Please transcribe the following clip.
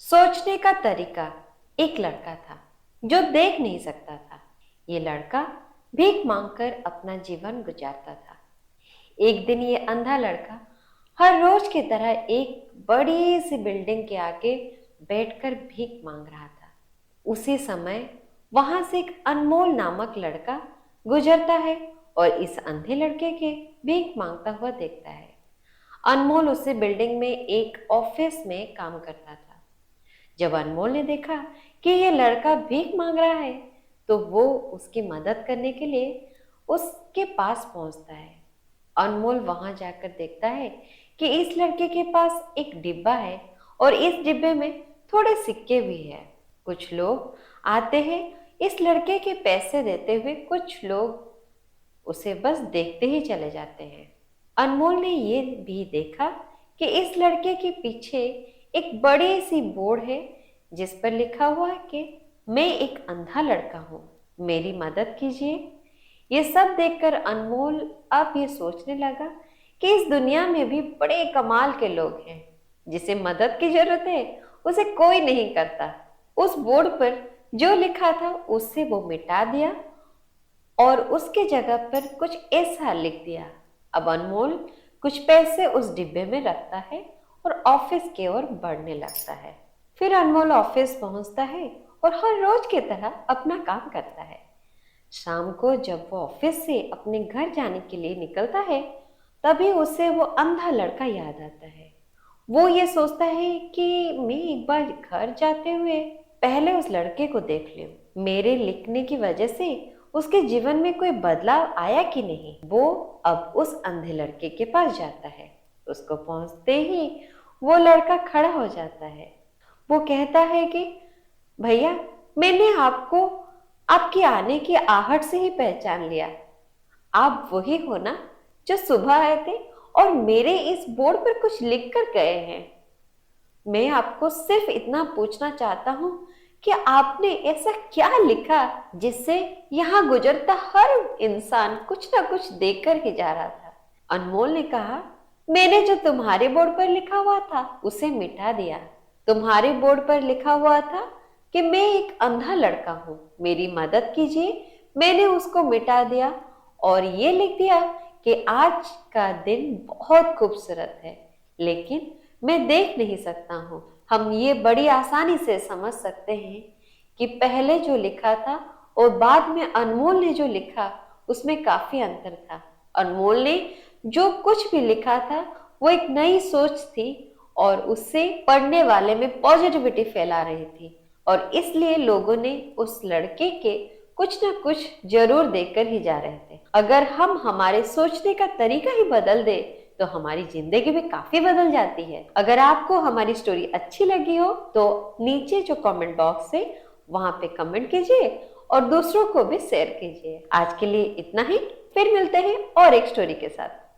सोचने का तरीका। एक लड़का था जो देख नहीं सकता था। ये लड़का भीख मांगकर अपना जीवन गुजारता था। एक दिन ये अंधा लड़का हर रोज की तरह एक बड़ी सी बिल्डिंग के आगे बैठकर भीख मांग रहा था। उसी समय वहां से एक अनमोल नामक लड़का गुजरता है और इस अंधे लड़के के भीख मांगता हुआ देखता है। अनमोल उसी बिल्डिंग में एक ऑफिस में काम करता था। जब अनमोल ने देखा कि ये लड़का भीख मांग रहा है तो वो उसकी मदद करने के लिए उसके पास पहुंचता है। अनमोल वहां जाकर देखता है कि इस लड़के के पास एक डिब्बा है और इस डिब्बे में थोड़े सिक्के भी हैं। कुछ लोग आते हैं इस लड़के के पैसे देते हुए, कुछ लोग उसे बस देखते ही चले जाते हैं। अनमोल ने ये भी देखा कि इस लड़के के पीछे एक बड़ी सी बोर्ड है जिस पर लिखा हुआ है कि मैं एक अंधा लड़का हूँ, मेरी मदद कीजिए। ये सब देखकर अनमोल अब ये सोचने लगा कि इस दुनिया में भी बड़े कमाल के लोग हैं। जिसे मदद की जरूरत है उसे कोई नहीं करता। उस बोर्ड पर जो लिखा था उससे वो मिटा दिया और उसके जगह पर कुछ ऐसा लिख दिया। अब अनमोल कुछ पैसे उस डिब्बे में रखता है और ऑफिस की ओर बढ़ने लगता है। फिर अनमोल ऑफिस पहुंचता है और हर रोज की तरह अपना काम करता है। शाम को जब वो ऑफिस से अपने घर जाने के लिए निकलता है तभी उसे वो अंधा लड़का याद आता है। वो ये सोचता है कि मैं एक बार घर जाते हुए पहले उस लड़के को देख लूं। मेरे लिखने की वजह से उसके जीवन में कोई बदलाव आया कि नहीं। वो अब उस अंधे लड़के के पास जाता है। उसको पहुंचते ही वो लड़का खड़ा हो जाता है। वो कहता है कि भैया, मैंने आपको आपके आने की आहट से ही पहचान लिया। आप वही हो ना जो सुबह आए थे और मेरे इस बोर्ड पर कुछ लिख कर गए हैं। मैं आपको सिर्फ इतना पूछना चाहता हूँ कि आपने ऐसा क्या लिखा जिससे यहाँ गुजरता हर इंसान कुछ ना कुछ देखकर ही जा रहा था। अनमोल ने कहा, मैंने जो तुम्हारे बोर्ड पर लिखा हुआ था उसे मिटा दिया। तुम्हारे बोर्ड पर लिखा हुआ था कि मैं एक अंधा लड़का हूँ, मेरी मदद कीजिए। मैंने उसको मिटा दिया और ये लिख दिया कि आज का दिन बहुत खूबसूरत है, लेकिन मैं देख नहीं सकता हूँ। हम ये बड़ी आसानी से समझ सकते हैं कि पहले जो लिखा था और बाद में अनमोल ने जो लिखा उसमें काफी अंतर था। अनमोल ने जो कुछ भी लिखा था वो एक नई सोच थी और उससे पढ़ने वाले में पॉजिटिविटी फैला रही थी और इसलिए लोगों ने उस लड़के के कुछ ना कुछ जरूर देकर ही जा रहे थे। अगर हम हमारे सोचने का तरीका ही बदल दे तो हमारी जिंदगी भी काफी बदल जाती है। अगर आपको हमारी स्टोरी अच्छी लगी हो तो नीचे जो कमेंट बॉक्स है वहां पे कमेंट कीजिए और दूसरों को भी शेयर कीजिए। आज के लिए इतना ही, फिर मिलते हैं और एक स्टोरी के साथ।